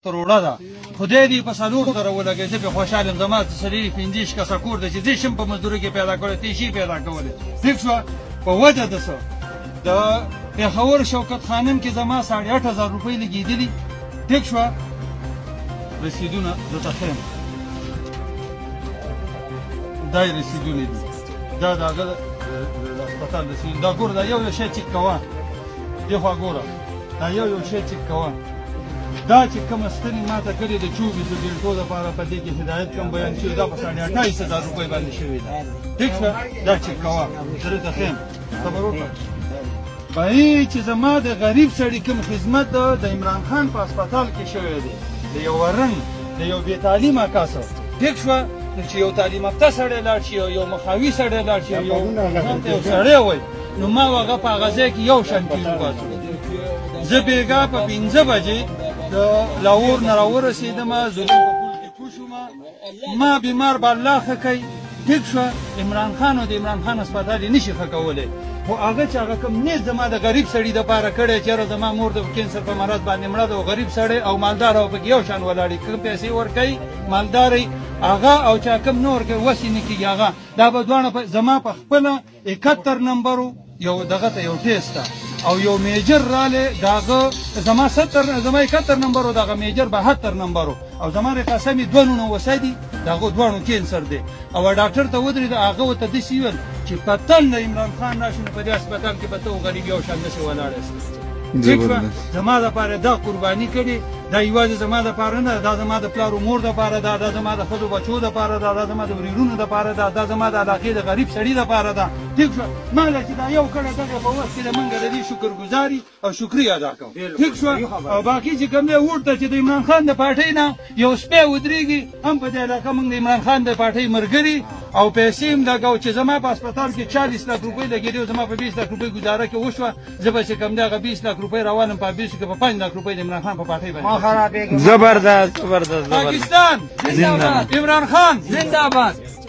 تروړه ده خدای دې په څلور زره ولګوي زه پرې خوشحال یم زما سړي 15 کسه کور دی چې زه شم په مزدورۍ کې پیدا کړی ته یې شي پیدا کولی ټیک شوه په وجه د څه د پېښور شوکت خانم کې زما 8,500 روپۍ لګېدلي ټیک شوه رسیدونه درته ښیم دا یې رسیدونه دي دا د هغه د هسپتال رسیدونه دا ګوره دا یو شی چک کوه دې خوا ګوره دا یو شی چک کوه دا چې کومه ستنې ماته کړې د 24 بیلټو دپاره په دې کې هدایت کوم بیان شوي دا په 28,000 روپۍ باندې شوې ده ټیک شوه دا چک کوه زه درته ښیم خبر وکړه بهې چې زما د غریب سړي کوم خدمت د عمران خان په هسپتال کې شوی دی د یو رنګ د یو بې تعلیمه کسه ټیک شوه چې یو تعلیم یافته سړی لاړ شي یو مخاوي سړی لاړ شي یو سړی وای نو ما هغه په هغه ځای کې یو شان کیلو باسو زه بېګا په 15 بجې د لاهور نه راورسېدم زلم په پول کې پوه شوم ما بیمار به الله ښه کوي ټیک شوه عمران خان او د عمران خان هسپتال یې نشي ښه کولی خو هغه چې هغه کوم نیت زما د غریب سړي دپاره کړی چېرې زما مور د کینسر په مرض باندې مړه ده او غریب سړی او مالدار او پکې یو شان ولاړ کوم پیسې ورکوي مالدارۍ هغه او چا کوم نه ورکوي وسې نه کېږي هغه دا به دواړه زما په خپله 71 نمبرو یو دغه ته یو ټیسټ ته او یو میجر رالی د هغه زما 71 نمبرو دغه میجر 72 نمبرو او زما رقاسم یې 2 نونه وسی دي د هغو دواړو کینسر دی او ډاکټر ته ودرېد هغه ورته داسې ویل چې په تن د عمران خان راشي نو په دې هسپتال کې به ته غریب یو شان نسې ولاړی ټیک شوه زما دپاره دا قرباني کړې دا یوازې زما دپاره نه دا زما د پلار و مور دپاره ده دا زما د ښځو بچو دپاره ده دا زما د ورېرونو دپاره ده دا زما د علاقې د غریب سړي دپاره ده ټیک شوه ما له چې دا یو کړی دغه په وخت کې د موږ د دې شکرګزاري او شکري ادا کوم ټیک شوه او باقي چې کوم دی ورته چې د عمران خان د پارټۍ نه یو سپی ودرېږي هم په دې علاقه موږ د عمران خان د پارټۍ ملګري او پیسې هم لګو چې زما په هسپتال کې 40 لک روپۍ لګېدې او زما په 20 لک روپۍ ګزاره کې وشوه زه به چې کوم دی هغه 20 لک روپۍ روانم په 20 کې په 5 لک روپۍ د عمران خان په پارټۍ باندې زبردست زبردست پاکستان زنده‌باد عمران خان زنده‌باد